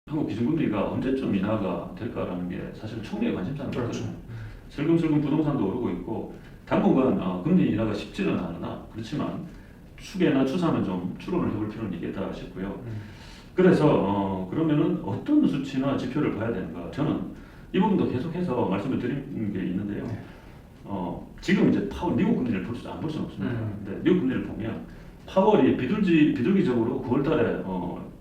한국 기준금리가 언제쯤 인하가 될까라는 게 사실 총리의 관심사는 그렇죠. 거거든요. 슬금슬금 부동산도 오르고 있고 당분간 금리 인하가 쉽지는 않으나 그렇지만 추계나 추산은 좀 추론을 해볼 필요는 있겠다 싶고요. 그래서 그러면은 어떤 수치나 지표를 봐야 되는가? 저는 이 부분도 계속해서 말씀을 드린 게 있는데요. 네. 지금 이제 파월 미국 금리를 안 볼 수는 없습니다. 근데 미국 금리를 보면 파월이 비둘기적으로 9월달에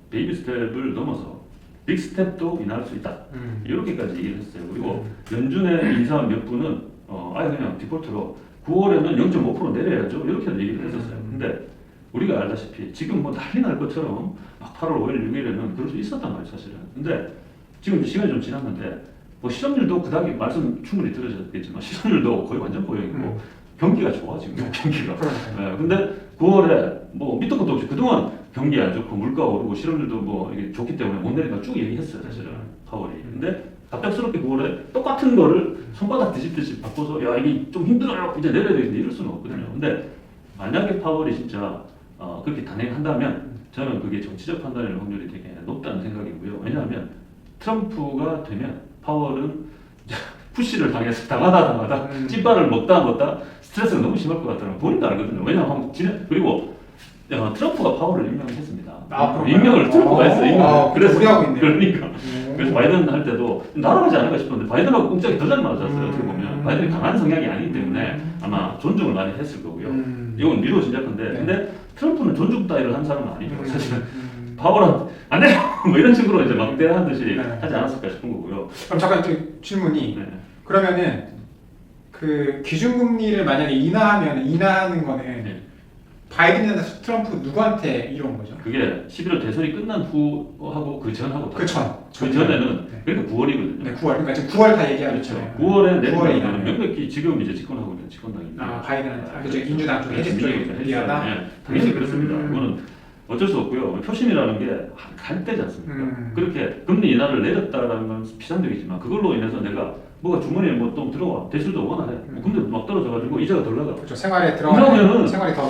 베이비 스텝을 넘어서 빅 스텝도 인하할 수 있다. 이렇게까지 얘기를 했어요. 그리고 연준의 인사 몇 분은 아예 그냥 디폴트로 9월에는 0.5% 내려야죠. 이렇게도 얘기를 했었어요. 근데 우리가 알다시피 지금 뭐 난리 날 것처럼 막 8월 5일, 6일에는 그럴 수 있었단 말이에요, 사실은. 근데 지금 시간이 좀 지났는데 뭐 실업률도 그다음에 말씀 충분히 들으셨겠지만 실업률도 거의 완전 고용이고 경기가 좋아 지금 경기가. 네, 근데 9월에 뭐 밑도 끝도 없이 그동안 경기 안 좋고 물가 오르고 실업률도 뭐 이게 좋기 때문에 못 내린다 쭉 얘기했어요, 사실은 파월이. 근데 갑작스럽게 9월에 똑같은 거를 손바닥 뒤집듯이 바꿔서 야 이게 좀 힘들어요 이제 내려야 되겠는데 이럴 수는 없거든요. 근데 만약에 파월이 진짜 그렇게 단행한다면 저는 그게 정치적 판단일 확률이 되게 높다는 생각이고요. 왜냐하면 트럼프가 되면 파월은 푸시를 당하다 찐발을 먹다 스트레스가 너무 심할 것 같다는 걸 본인도 알거든요. 왜냐하면 그리고 트럼프가 파월을 임명했습니다. 임명을 트럼프가 했어요. 그래서 우리하고 있네요. 그러니까 그래서 바이든 할 때도 날아가지 않을까 싶었는데 바이든하고 꽁짝이 더 잘 맞았어요. 어떻게 보면 바이든이 강한 성향이 아니기 때문에 아마 존중을 많이 했을 거고요. 이건 미루어 짐작한데 근데 트럼프는 존중 따위를 한 사람은 아니죠. 사실은 파월은 안 돼! 뭐 이런 식으로 이제 막대한 듯이 하지 않았을까 싶은 거고요. 그럼 잠깐 또 질문이 그러면은 그 기준금리를 만약에 인하하는 거는 바이든이나 트럼프 누구한테 이런 거죠? 그게 11월 대선이 끝난 후하고 그 전하고 그 전에는 그러니까 9월이거든요. 네, 9월. 그러니까 지금 9월 다 얘기하고 그렇죠. 있잖아요. 9월에 내린 9월에 거는 명백히 지금 이제 집권하고 있는 집권당입니다. 바이든한테. 그죠. 민주당 쪽 해지 쪽에 유리하다. 네, 당연히 그렇습니다. 그거는 어쩔 수 없고요. 표심이라는 게 간대지 않습니까? 그렇게 금리 인하를 내렸다라는 건 피상적이지만 그걸로 인해서 내가 뭐가 주머니에 뭐 또 들어와 대출도 원활해. 근데 막 떨어져가지고 이자가 덜 나가. 그렇죠. 생활에 들어가면 생활이 더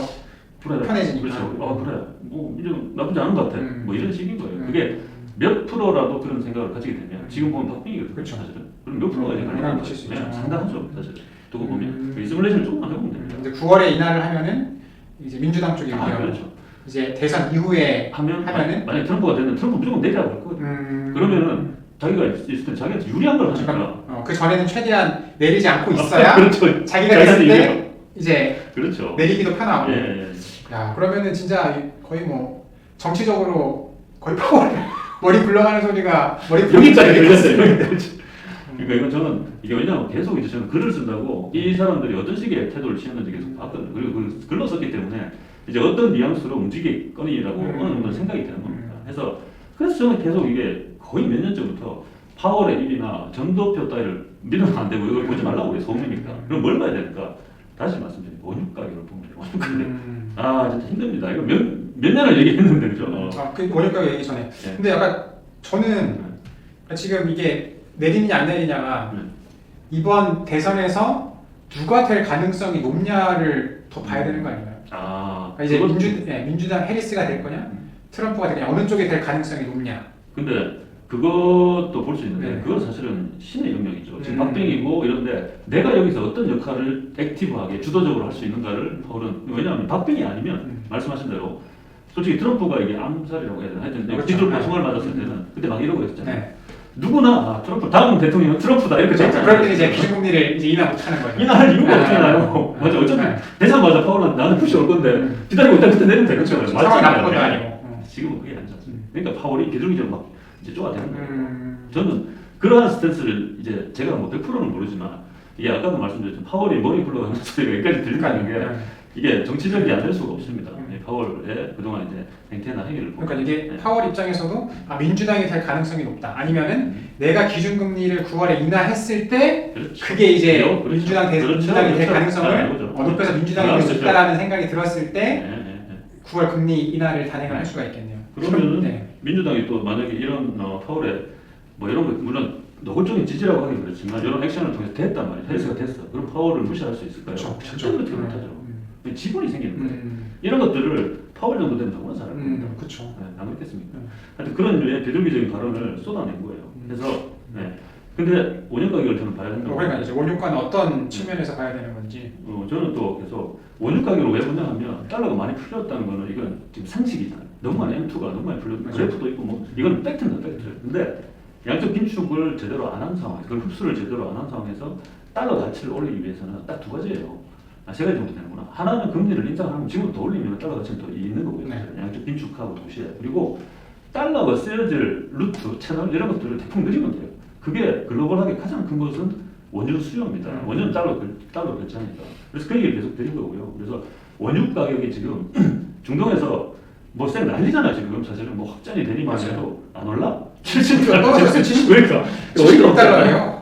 그래, 편해지니까. 그렇죠. 그래. 뭐 이제 나쁘지 않은 것 같아. 뭐 이런 식인 거예요. 그게 몇 프로라도 그런 생각을 가지게 되면 지금 보면 박빙이거든요. 그렇죠. 사실은. 그럼 몇 프로가 영향을 미칠 수 있죠. 상당하죠. 사실. 두고 보면 이스뮬레이션을 조금만 해보면 됩니다. 이제 9월에 인하를 하면은 이제 민주당 쪽이 그렇죠. 이제 대선 이후에 하면은 만약 트럼프가 되면 트럼프 무조건 내리라고 할 거거든요. 그러면은 자기가 있을 때 자기한테 유리한 걸 하니까. 그 전에는 최대한 내리지 않고 있어야 그렇죠. 자기가 됐을 때 이제 그렇죠. 내리기도 편하고. 예. 야 그러면은 진짜 거의 뭐 정치적으로 거의 머리 굴러가는 소리가 여기까지 들렸어요. 그러니까 이건 저는 이게 왜냐하면 계속 이제 저는 글을 쓴다고 이 사람들이 어떤 식의 태도를 취했는지 계속 봤거든요. 그리고 그 글로 썼기 때문에 이제 어떤 뉘앙스로 움직이거니라고 어느 정도 생각이 되는 겁니다. 그래서 저는 계속 이게 거의 몇 년 전부터 파월의 일이나 전도표 따위를 믿으면 안 되고 이걸 보지 말라고 그래요. 소음이니까. 그럼 뭘 봐야 되니까? 다시 말씀드리면 원유 가격을 보면 돼요. 원유 가격. 진짜 힘듭니다. 이거 몇 년을 얘기했는데 그죠? 그 원유 가격 얘기 전에. 근데 약간 저는 지금 이게 내리느냐 안 내리냐가 이번 대선에서 누가 될 가능성이 높냐를 더 봐야 되는 거 아닌가요? 이제 민주당 해리스가 될 거냐, 트럼프가 될 거냐, 어느 쪽에 될 가능성이 높냐. 근데 그것도 볼 수 있는데 그건 사실은 신의 영역이죠. 지금 박빙이고 이런데 내가 여기서 어떤 역할을 액티브하게 주도적으로 할 수 있는가를 파월은 왜냐하면 박빙이 아니면 말씀하신 대로 솔직히 트럼프가 이게 암살이라고 해야 되나 하여튼 뒤로 방송을 맞았을 때는 그때 막 이러고 했잖아요. 누구나 트럼프 다음 대통령은 트럼프다 이렇게 했잖아요. 그럴 때는 이제 기준금리를 이제 인하 못하는 거죠. 인하할 이유가 없잖아요. 맞아. 어차피 되자마자 파월은 나는 푸시 올 건데 기다리고 일단 그때 내리면 되겠죠. 상황이 나쁜 것도 아니고. 지금은 그게 아니지 않습니까? 그러니까 파월이 비둘기처럼 막 이제 쪼아대는 거예요. 저는 그러한 스탠스를 이제 제가 뭐 100%는 모르지만 이게 아까도 말씀드렸지만 파월이 머리 굴러가는 소리가 여기까지 들린다는 게 이게 정치적이 안 될 수가 없습니다. 파월의 그동안 이제 행태나 행위를 보면. 그러니까 이게 파월 입장에서도 민주당이 될 가능성이 높다. 아니면은 내가 기준금리를 9월에 인하했을 때 그게 이제 민주당이 될 가능성을 높여서 민주당이 될 수 있다라는 생각이 들었을 때 9월 금리 인하를 단행을 할 수가 있겠네요. 그러면은 민주당이 또 만약에 이런 파월에 뭐 이런 거 물론 노골적인 지지라고 하긴 그렇지만 이런 액션을 통해서 됐단 말이에요. 해리스가 됐어. 그럼 파월을 무시할 수 있을까요? 절대 그렇게 못하죠. 지분이 생기는 거예요. 이런 것들을 파월 정도 되면 누구나 잘할 겁니다. 그렇죠. 네, 안 그렇겠습니까? 하여튼 그런 류의 비둘기적인 발언을 쏟아낸 거예요. 그래서 근데 원유 가격을 저는 봐야 된다고. 그러니까 이제 원유가는 어떤 측면에서 봐야 되는 건지. 저는 또 계속 원유 가격을 왜 보냐면 달러가 많이 풀렸다는 거는 이건 지금 상식이잖아요. 너무 많이 M2가 너무 많이 풀렸고 그래프도 있고 뭐 이건 팩트입니다, 팩트. 근데 양적 긴축을 제대로 안 한 상황, 그걸 흡수를 제대로 안 한 상황에서 달러 가치를 올리기 위해서는 딱 두 가지예요. 세 가지 정도 되는구나. 하나는 금리를 인상하면 지금 더 올리면 달러 가치는 더 있는 거고요. 네. 양적 긴축하고 동시에 그리고 달러가 쓰여질 루트, 채널 이런 것들을 대폭 늘리면 돼요. 그게 글로벌하게 가장 큰 것은 원유 수요입니다. 원유는 달러 결제하니까. 그래서 그 얘기를 계속 드린 거고요. 그래서 원유 가격이 지금 중동에서 뭐 쌩 난리잖아요. 지금 사실은 뭐 확전이 되니만 해도 안 올라? 70달러 떨어졌어요. 70. 그러니까 어이가 없잖아요. 76달러예요.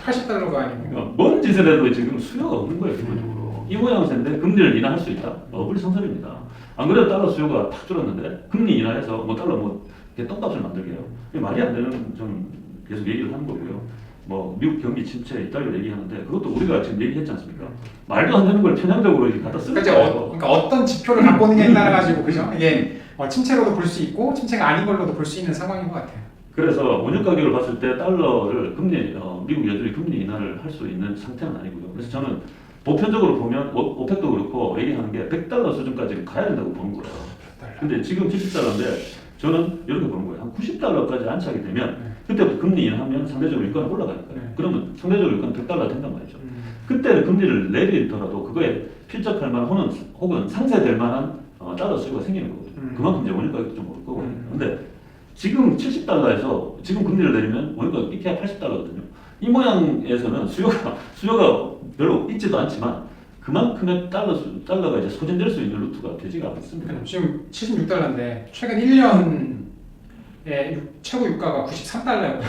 80달러가 아니고. 그러니까 뭔 짓을 해도 지금 수요가 없는 거예요, 기본적으로. 이 모양새인데 금리를 인하할 수 있다? 어불성설입니다. 안 그래도 달러 수요가 탁 줄었는데 금리 인하해서 뭐 달러 뭐 똥값을 만들게요. 이게 말이 안 되는 좀 계속 얘기를 하는 거고요. 뭐 미국 경기 침체 이따위로 얘기하는데 그것도 우리가 지금 얘기했지 않습니까? 말도 안 되는 걸 편향적으로 이렇게 갖다 쓰는 거예요. 그러니까 어떤 지표를 갖고 있느냐에 따라 가지고 그죠? 이게 침체로도 볼 수 있고 침체가 아닌 걸로도 볼 수 있는 상황인 것 같아요. 그래서 원유 가격을 봤을 때 달러를 미국 여전히 금리 인하를 할 수 있는 상태는 아니고요. 그래서 저는 보편적으로 보면 오펙도 그렇고 얘기하는 게 100달러 수준까지 가야 된다고 보는 거예요. 근데 지금 70달러인데 저는 이렇게 보는 거예요. 한 90달러까지 안착이 되면 그때부터 금리 인하하면 상대적으로 유가는 올라가니까요. 그러면 상대적으로 유가는 100달러 된단 말이죠. 그때 금리를 내리더라도 그거에 필적할 만한 혹은 상쇄될 만한 달러 수요가 생기는 거거든요. 그만큼 이제 원유 가격도 좀 오를 거거든요. 근데 지금 70달러에서 지금 금리를 내리면 원유 가격 이케아 80달러거든요. 이 모양에서는 수요가 별로 있지도 않지만 그만큼의 달러가 이제 소진될 수 있는 루트가 되지가 않습니다. 지금 76달러인데 최근 1년에 최고 유가가 93달러였거든요.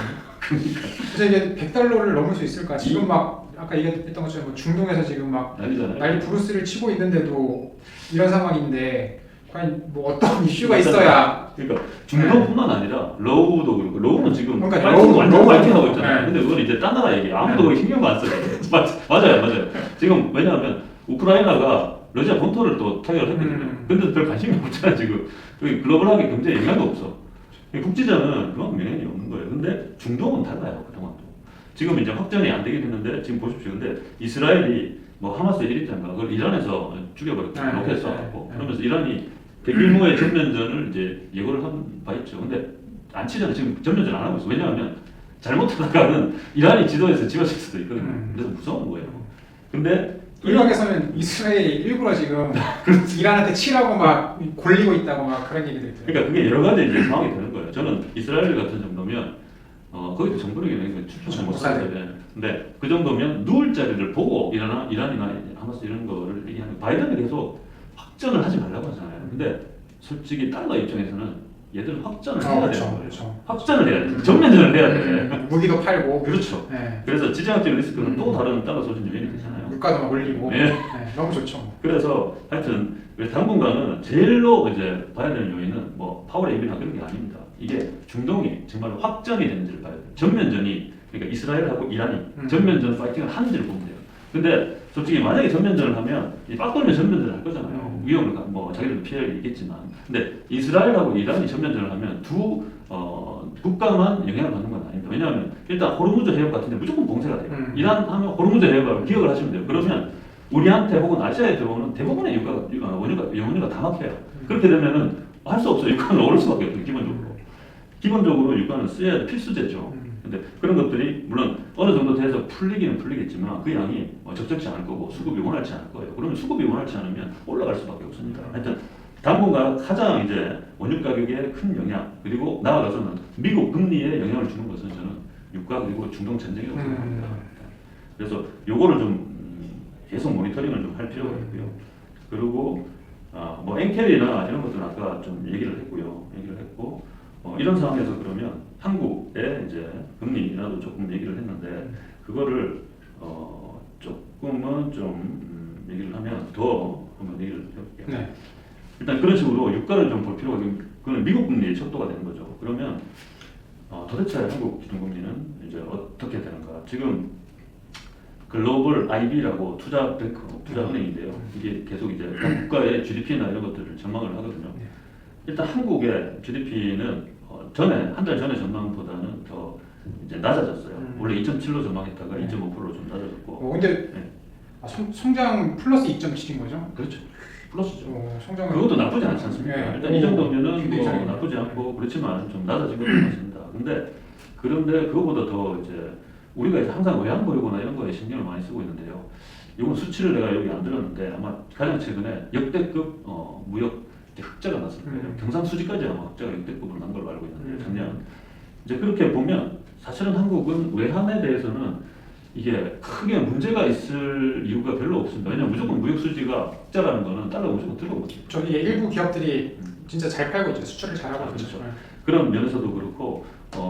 그래서 이게 100달러를 넘을 수 있을까? 지금 막 아까 얘기했던 것처럼 뭐 중동에서 지금 막 난리 브루스를 치고 있는데도 이런 상황인데 과연 뭐 어떤 이슈가 있어야. 그러니까 중동뿐만 아니라 러우도 그렇고 러우는 지금 그러니까 완전 파이팅하고 있잖아요. 네. 근데 그건 이제 딴 나라 얘기. 아무도 신경 안 써요. 맞아요. 지금 왜냐하면 우크라이나가 러시아 본토를 또 타격을 했거든요. 근데 별 관심이 없잖아 지금. 글로벌하게 경제에 영향도 없어. 국제자는 그만큼 영향이 없는 거예요. 근데 중동은 달라요. 그동안도. 지금 이제 확전이 안 되게 됐는데 지금 보십시오. 근데 이스라엘이 뭐 하마스 1입자인가 그걸 이란에서 죽여버렸고 로켓 쏴갖고 그러면서 이란이 대규모의 전면전을 이제 예고를 한 바 있죠. 근데 안 치잖아요. 지금 전면전 안 하고 있어. 왜냐하면 잘못하다가는 이란이 지도에서 지워질 수도 있거든요. 그래서 무서운 거예요. 근데 일각에서는 이스라엘이 일부러 지금 이란한테 치라고 막 골리고 있다고 막 그런 얘기들 있어요. 그러니까 그게 여러 가지 이제 상황이 되는 거예요. 저는 이스라엘 같은 정도면 거기도 정부력이 있는 출처를 못 사는데 근데 그 정도면 누울 자리를 보고 이란이나 하마스 이런 거를 얘기하는 바이든이 계속 확전을 하지 말라고 하잖아요. 근데 솔직히 달러 입장에서는 얘들은 확전을 해야 되는 거예요. 그렇죠. 확전을 해야 돼. 전면전을 해야 돼. 무기도 팔고. 그렇죠. 네. 그래서 지정학적 리스크는 또 다른 달러 소진 요인이 되잖아요. 물가도 막 올리고. 네. 너무 좋죠. 그래서 하여튼 당분간은 제일로 이제 봐야 되는 요인은 뭐 파월 앱이나 그런 게 아닙니다. 이게 중동이 정말 확전이 되는지를 봐야 돼요. 전면전이 그러니까 이스라엘하고 이란이 전면전 파이팅을 하는지를 보면 돼요. 근데 솔직히 만약에 전면전을 하면 빡 돌면 전면전을 할 거잖아요. 위험을 뭐 자기들도 피해가 있겠지만 근데 이스라엘하고 이란이 전면전을 하면 두 국가만 영향을 받는 건 아닙니다. 왜냐하면 일단 호르무즈 해협 같은데 무조건 봉쇄가 돼요. 이란 하면 호르무즈 해협을 기억을 하시면 돼요. 그러면 우리한테 혹은 아시아에 들어오는 대부분의 원유가 다 막혀요. 그렇게 되면은 할 수 없어요. 유가는 오를 수밖에 없어요. 기본적으로 유가는 써야 필수제죠. 근데 그런 것들이 물론 어느 정도 돼서 풀리기는 풀리겠지만 그 양이 적절치 않을 거고 수급이 원활치 않을 거예요. 그러면 수급이 원활치 않으면 올라갈 수밖에 없습니다. 하여튼 당분간 가장 이제 원유 가격에 큰 영향 그리고 나아가서는 미국 금리에 영향을 주는 것은 저는 유가 그리고 중동 전쟁이라고 생각합니다. 그래서 요거를 좀 계속 모니터링을 좀 할 필요가 있고요. 그리고 뭐 엔켈이나 이런 것들은 아까 좀 얘기를 했고 이런 상황에서 그러면 한국의 이제 금리 인하도 조금 얘기를 했는데 그거를 조금은 좀 얘기를 하면 더 한번 얘기를 해볼게요. 네. 일단 그런 식으로 유가를 좀 볼 필요가 그건 미국 금리의 척도가 되는 거죠. 그러면 도대체 한국 기준금리는 이제 어떻게 되는가? 지금 글로벌 IB라고 투자은행인데요. 이게 계속 이제 각 국가의 GDP나 이런 것들을 전망을 하거든요. 일단 한국의 GDP는 한 달 전에 전망보다는 더 이제 낮아졌어요. 원래 2.7로 전망했다가 2.5%로 좀 낮아졌고. 근데 네. 성장 플러스 2.7인 거죠? 그렇죠. 플러스죠. 성장은 그것도 나쁘지 않지 않습니까? 네. 일단 이 정도면은 굉장히 뭐 이상해요. 나쁘지 않고 그렇지만 좀 낮아진 것 같습니다. 그런데 그거보다 더 이제 우리가 이제 항상 외환 보유고나 이런 거에 신경을 많이 쓰고 있는데요. 이건 수치를 내가 여기 안 들었는데 아마 가장 최근에 역대급 무역 이제 흑자가 났습니다. 경상수지까지 아마 흑자가 역대급으로 난 걸로 알고 있는데 작년 이제 그렇게 보면 사실은 한국은 외환에 대해서는 이게 크게 문제가 있을 이유가 별로 없습니다. 왜냐면 무조건 무역 수지가 흑자라는 거는 달러가 무조건 들어오거든요. 저기 일부 기업들이 진짜 잘 팔고 있죠. 수출을 잘하고 있죠. 그렇죠. 그런 면에서도 그렇고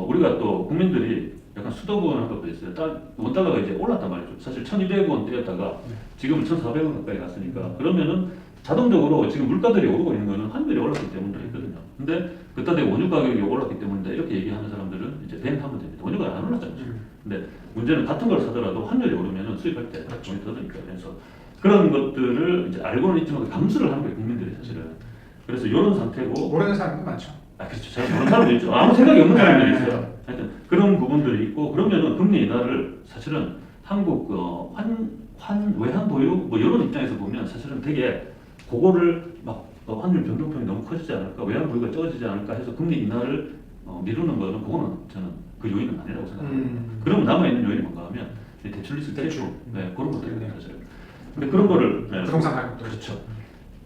우리가 또 국민들이 약간 수도분한 것도 있어요. 원달러가 이제 올랐단 말이죠. 사실 1,200원 뛰었다가 지금은 1,400원 가까이 갔으니까 그러면은 자동적으로 지금 물가들이 오르고 있는 거는 환율이 올랐기 때문에 있거든요. 근데 그따 대고 원유 가격이 올랐기 때문에 이렇게 얘기하는 사람들은 이제 뱅하면 됩니다. 원유가 안 올랐잖아요. 근데 문제는 같은 걸 사더라도 환율이 오르면은 수입할 때 돈이 더 드니까. 그래서 그런 것들을 이제 알고는 있지만 감수를 하는 거예요, 국민들이 사실은. 그래서 이런 상태고. 모르는 사람도 많죠. 그렇죠. 잘 모르는 사람도 있죠. 아무 생각이 없는 사람들이 있어요. 하여튼 그런 부분들이 있고 그러면은 금리 인하를 사실은 한국 외환 보유 뭐 이런 입장에서 보면 사실은 되게 그거를 막 환율 변동폭이 너무 커지지 않을까, 외환 보유가 적어지지 않을까 해서 금리 인하를 미루는 거는 그거는 저는 그 요인은 아니라고 생각합니다. 그러면 남아 있는 요인이 뭔가 하면 대출 리스크 대출 그런 것들이에요 사실은. 근데 그런 거를 부동산 가격도 그렇죠.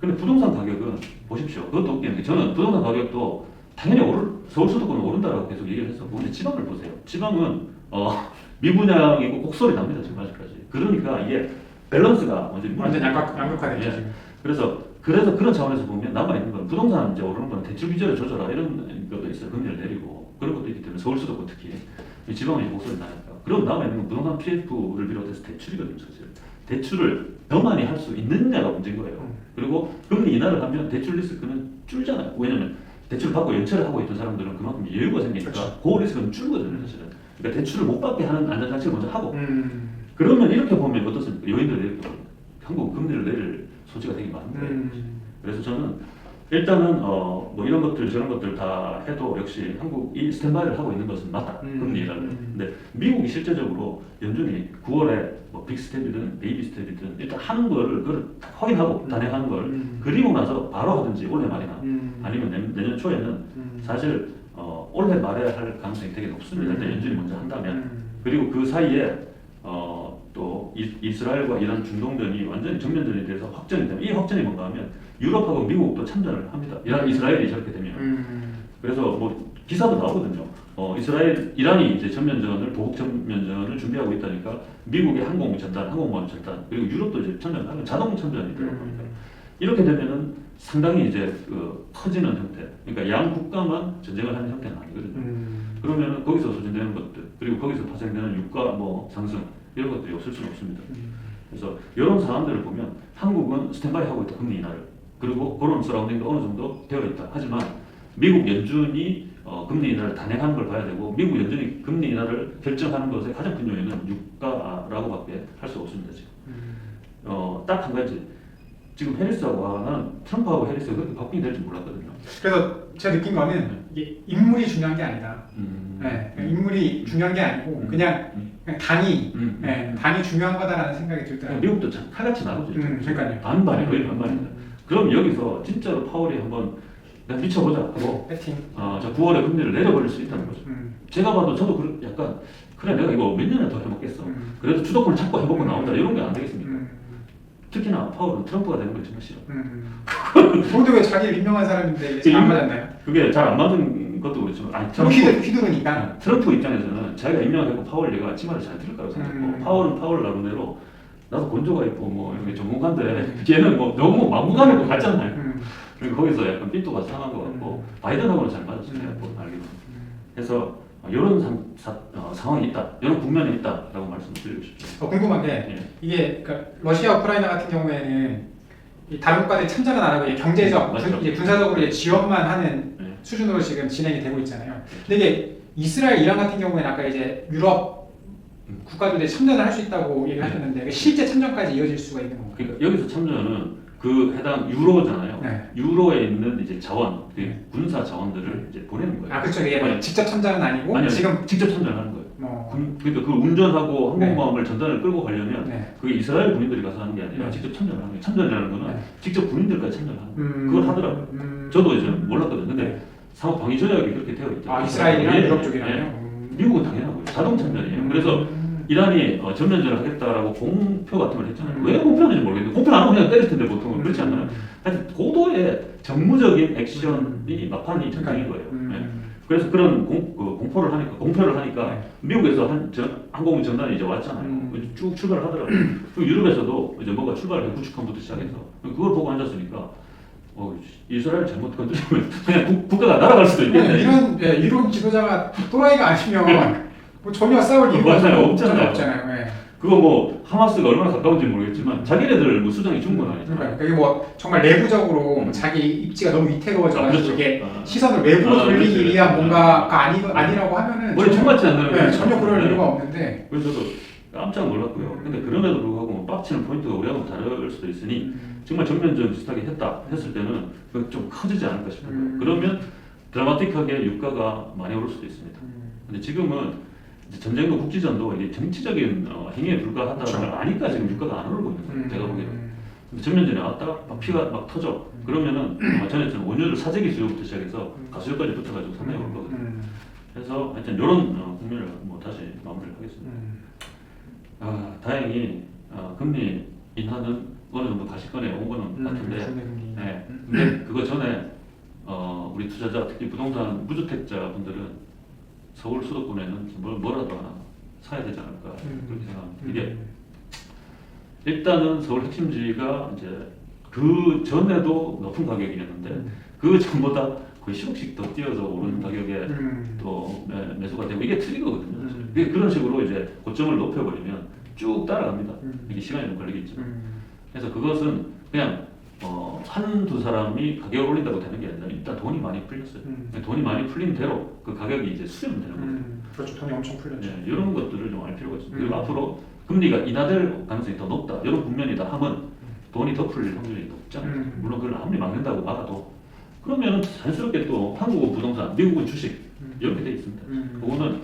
근데 부동산 가격은 보십시오. 그것도 웃기는 게 저는 부동산 가격도 당연히 서울 수도권은 오른다라고 계속 얘기를 했었고 근데 지방을 보세요. 지방은 미분양이고 곡소리 납니다 지금 아직까지. 그러니까 이게 밸런스가 완전 양극화됐죠 예. 지금. 그래서 그런 차원에서 보면 남아 있는 건 부동산 이제 오르는 건 대출 비율을 조절하 이런 것도 있어요. 금리를 내리고 그런 것도 있기 때문에 서울 수도권 특히 이 지방은 이제 곡소리 나니까. 그럼 남아 있는 건 부동산 PF를 비롯해서 대출이거든요 사실. 대출을 더 많이 할 수 있느냐가 문제인 거예요. 그리고 금리 인하를 하면 대출 리스크는 줄잖아요. 왜냐면 대출 받고 연체를 하고 있던 사람들은 그만큼 여유가 생기니까 그 리스크는 줄거든요 사실은. 그러니까 대출을 못 받게 하는 안전장치를 먼저 하고 그러면 이렇게 보면 어떻습니까? 요인들을 이렇게 보면 한국 금리를 내릴 소지가 되게 많은 거예요. 그래서 저는 일단은 뭐 이런 것들 저런 것들 다 해도 역시 한국이 스탠바이를 하고 있는 것은 맞다. 금리 인하를. 근데 미국이 실제적으로 연준이 9월에 뭐 빅스텝이든 베이비 스텝이든 일단 하는 거를 그걸 확인하고 단행하는 걸 그리고 나서 바로 하든지 올해 말이나 아니면 내년 초에는 사실 올해 말에 할 가능성이 되게 높습니다. 일단 연준이 먼저 한다면. 그리고 그 사이에 또 이스라엘과 이란 중동전이 완전히 정면전이 돼서 확전이 되면 이 확전이 뭔가 하면 유럽하고 미국도 참전을 합니다. 이스라엘이 저렇게 되면. 그래서 뭐 기사도 나오거든요. 이란이 이제 보복 전면전을 준비하고 있다니까 미국의 항공 전단, 항공모함 전단 그리고 유럽도 이제 참전하면 자동 참전이 되고 그러니까 이렇게 되면은 상당히 이제 커지는 형태. 그러니까 양 국가만 전쟁을 하는 형태는 아니거든요. 그러면 거기서 소진되는 것들 그리고 거기서 발생되는 유가 뭐 상승 이런 것들이 없을 수는 없습니다. 그래서 이런 상황들을 보면 한국은 스탠바이 하고 있다 금리 인하를 그리고 그런 서라운딩도 어느 정도 되어 있다. 하지만 미국 연준이 금리 인하를 단행하는 걸 봐야 되고 미국 연준이 금리 인하를 결정하는 것의 가장 큰 요인은 유가라고밖에 할 수 없습니다 지금. 딱 한 가지. 지금 해리스하고 나는 트럼프하고 해리스가 그렇게 바뀌게 될 줄 몰랐거든요. 그래서 제가 느낀 거는 이게 인물이 중요한 게 아니다. 네, 인물이 중요한 게 아니고 그냥 당이 당이 중요한 거다라는 생각이 들더라고요. 미국도 참 칼같이 나누죠. 그러니까요. 반반이 거의 반반입니다. 그럼 여기서 진짜로 파월이 한번 그냥 미쳐보자 하고 배팅. 저 9월에 금리를 내려버릴 수 있다는 거죠. 제가 봐도 저도 약간 그래 내가 이거 몇 년을 더 해먹겠어. 그래도 주도권을 잡고 해보고 나온다 이런 게 안 되겠습니까? 특히나 파월은 트럼프가 되는 걸 정말 싫어. 그런데 왜 자기 유명한 사람인데 잘 안 맞았나요? 그게 잘 안 맞은 것도 그렇지만 아니 휘두르니까. 트럼프 입장에서는 자기가 임명하고 파월 얘가 치마를 잘 들을 거라고 생각했고 파월은 파월 나름대로 나도 건조가 있고 뭐 이런 게 전문가인데 걔는 뭐 너무 막무가내로 갔잖아요. 그리고 거기서 약간 삔또가 상한 것 같고 바이든하고는 잘 맞았어요. 알기로. 그래서 이런 상황이 있다, 이런 국면이 있다라고 말씀드리고 싶죠. 궁금한 게 이게 그러니까 러시아 우크라이나 같은 경우에는 이 다른 국가들이 참전은 안 하고 경제적, 이제 군사적으로 이제 지원만 하는 수준으로 지금 진행이 되고 있잖아요. 근데 이게 이스라엘, 이란 같은 경우에는 아까 이제 유럽 국가도 이제 참전을 할 수 있다고 얘기를 하셨는데 실제 참전까지 이어질 수가 있는 건가요? 그러니까 여기서 참전은 그 해당 유로잖아요. 네. 유로에 있는 이제 자원, 그 군사 자원들을 이제 보내는 거예요. 아 그렇죠. 이게 뭐 아니, 직접 참전은 아니고 아니, 지금 직접 참전하는 거예요. 뭐 그러니까 그 운전하고 네. 항공모함을 전단을 끌고 가려면 네. 그게 이스라엘 군인들이 가서 하는 게 아니라 네. 직접 참전을 하는 거예요. 참전이라는 거는 네. 직접 군인들까지 참전하는 거예요. 그걸 하더라고요. 저도 이제 몰랐거든요. 근데 네. 상호 방위 조약이 그렇게 되어 있죠. 아 이스라엘이랑 예, 유럽 예, 쪽이랑요? 예. 미국은 당연하고요. 자동 참전이에요. 그래서 이란이 전면전을 하겠다라고 공표 같은 걸 했잖아요. 왜 공표하는지 모르겠는데 공표 안 하고 그냥 때릴 텐데 보통은 그렇지 않나요? 하여튼 고도의 정무적인 액션이 막판이 전쟁인 거예요. 예. 그래서 그런 공표를 하니까 네. 미국에서 항공 전단이 이제 왔잖아요. 쭉 출발을 하더라고요. 그리고 유럽에서도 이제 뭐가 출발을 구축함부터 시작해서 그걸 보고 앉았으니까 이스라엘 잘못 건드리면 그냥 국가가 날아갈 수도 있겠네. 이런 이론 지도자가 또라이가 아니면 뭐 전혀 싸울 이유가 맞아요. 없잖아요. 없잖아요. 그거 뭐 하마스가 얼마나 가까운지 모르겠지만 자기네들 뭐 수장이 충분하니까. 그러니까 이게 뭐 정말 내부적으로 자기 입지가 너무 위태로워져가지고 그렇죠. 이게 시선을 외부로 돌리기 그렇죠. 위한 뭔가가 아니라고 하면은 머리 총맞지 않는 네, 전혀 그럴 이유가 없는데. 그래서 저도 깜짝 놀랐고요. 근데 그럼에도 불구하고 뭐 빡치는 포인트가 우리하고 다를 수도 있으니 정말 전면전 비슷하게 했을 때는 좀 커지지 않을까 싶어요. 그러면 드라마틱하게 유가가 많이 오를 수도 있습니다. 근데 지금은 이제 전쟁도 국지전도 이게 정치적인 행위에 불과하다는 그렇죠. 걸 아니까 지금 유가가 안 오르고 있는 거예요. 제가 보기에는. 근데 전면전에 왔다가 막 피가 막 터져. 그러면은 전에처럼 원유를 사재기 수요부터 시작해서 가수요까지 붙어가지고 상당히 오를 거거든요. 그래서 하여튼 이런 국면을 뭐 다시 마무리를 하겠습니다. 다행히 금리 인하는 어느 정도 가시권에 온 거는 같은데, 네. 근데 그거 전에 우리 투자자 특히 부동산 무주택자 분들은 서울 수도권에는 뭐라도 하나 사야 되지 않을까 그렇게 생각합니다. 이게 일단은 서울 핵심지가 이제 그 전에도 높은 가격이었는데 그 전보다 거의 10억씩 더 뛰어서 오르는 가격에 또 매수가 되고 이게 트리거거든요. 그런 식으로 이제 고점을 높여버리면 쭉 따라갑니다. 이게 시간이 좀 걸리겠지만. 그래서 그것은 그냥 한두 사람이 가격을 올린다고 되는 게 아니라 일단 돈이 많이 풀렸어요. 돈이 많이 풀린 대로 그 가격이 이제 수렴되는 거예요. 그렇죠. 돈이 엄청 풀렸죠. 네, 이런 것들을 좀 알 필요가 있습니다. 그리고 앞으로 금리가 인하될 가능성이 더 높다. 이런 국면이다 하면 돈이 더 풀릴 확률이 높잖아요. 물론 그걸 아무리 막는다고 막아도 그러면 자연스럽게 또 한국은 부동산, 미국은 주식 이렇게 돼 있습니다. 그거는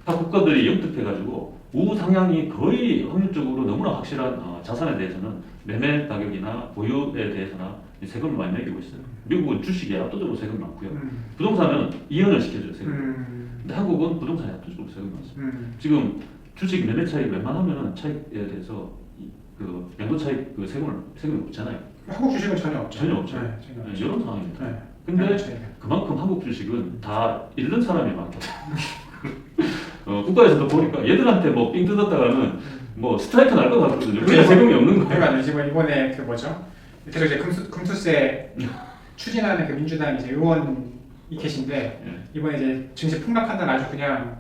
각 국가들이 영특해가지고 우상향이 거의 확률적으로 너무나 확실한 자산에 대해서는 매매 가격이나 보유에 대해서나 세금을 많이 매기고 있어요. 미국은 주식에 압도적으로 세금이 많고요. 부동산은 이연을 시켜줘요, 세금. 근데 한국은 부동산에 압도적으로 세금이 많습니다. 지금 주식 매매 차익 웬만하면 차익에 대해서 그 양도 차익 그 세금이 없잖아요. 한국 주식은 전혀 없죠. 전혀 없죠. 전혀 없죠. 이런 상황입니다. 네. 근데 그만큼 한국 주식은 다 잃는 사람이 많거든. 국가에서도 보니까 얘들한테 뭐 삥 뜯었다가는 뭐 스트라이크 날 것 같거든요. 우리가 세금이 없는 거예요. 그러니까 지금 이번에 그 뭐죠? 밑으로 이제 금투세 추진하는 그 민주당 이제 의원이 계신데 이번에 이제 증시 폭락한다는 아주 그냥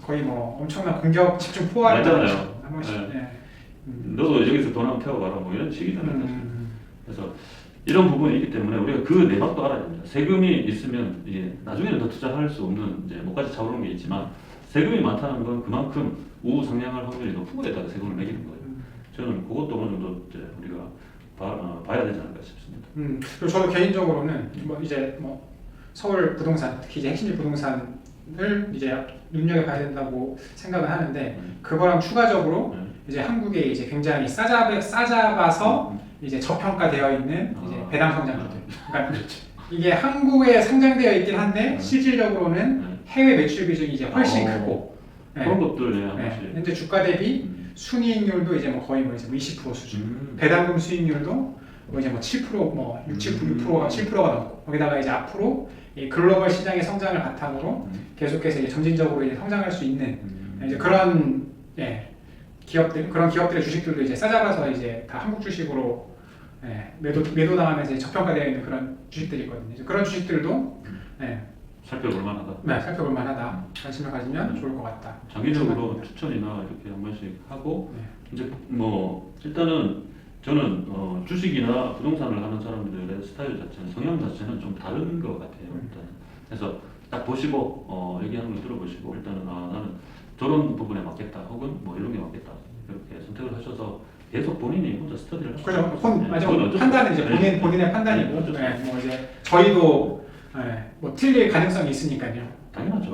거의 뭐 엄청난 공격 집중 포화를 맞잖아요. 한 번씩. 너도 여기서 돈 한번 태워봐라 뭐 이런 식이잖아요. 그래서 이런 부분이 있기 때문에 우리가 그 내막도 알아야 됩니다. 세금이 있으면 이제 나중에는 더 투자할 수 없는 이제 뭐까지 차오르는 게 있지만 세금이 많다는 건 그만큼 우상향할 확률이 높은 거에다가 세금을 매기는 거예요. 저는 그것도 어느 정도 이제 우리가 봐야 되지 않을까 싶습니다. 그리고 저도 개인적으로는 뭐 이제 뭐 서울 부동산 특히 이제 핵심지 부동산을 이제 눈여겨봐야 된다고 생각을 하는데 그거랑 추가적으로 이제 한국에 이제 굉장히 싸잡아서 이제 저평가되어 있는 이제 배당 성장주들. 그러니까 이게 한국에 상장되어 있긴 한데 실질적으로는 해외 매출 비중이 이제 훨씬 크고 그런 것들 현재 주가 대비 순이익률도 이제 뭐 거의 뭐 이제 20% 수준. 배당금 수익률도 뭐 이제 뭐 7%, 뭐 6, 6%가 7%가 넘고 거기다가 이제 앞으로 이 글로벌 시장의 성장을 바탕으로 계속해서 이제 점진적으로 이제 성장할 수 있는 이제 그런 그런 기업들의 주식들도 이제 싸잡아서 이제 다 한국 주식으로 매도 당하면서 저평가되어 있는 그런 주식들이 있거든요. 이제 그런 주식들도 살펴볼 만하다. 네, 살펴볼 만하다. 관심을 가지면 좋을 것 같다. 장기적으로 추천이나 이렇게 한 번씩 하고 이제 뭐 일단은 저는 주식이나 부동산을 하는 사람들의 스타일 자체는 성향 자체는 좀 다른 것 같아요. 일단 그래서 딱 보시고 얘기하는 걸 들어보시고 일단은 나는 저런 부분에 맞겠다 혹은 뭐 이런 게 맞겠다 이렇게 선택을 하셔서 계속 본인이 혼자 스터디를 하시죠. 그죠. 맞아. 그건 어쩔 수 판단은 이제 없어요. 본인의 판단이고, 네, 어쩔 수 뭐 이제 저희도 뭐 틀릴 가능성이 있으니까요. 당연하죠.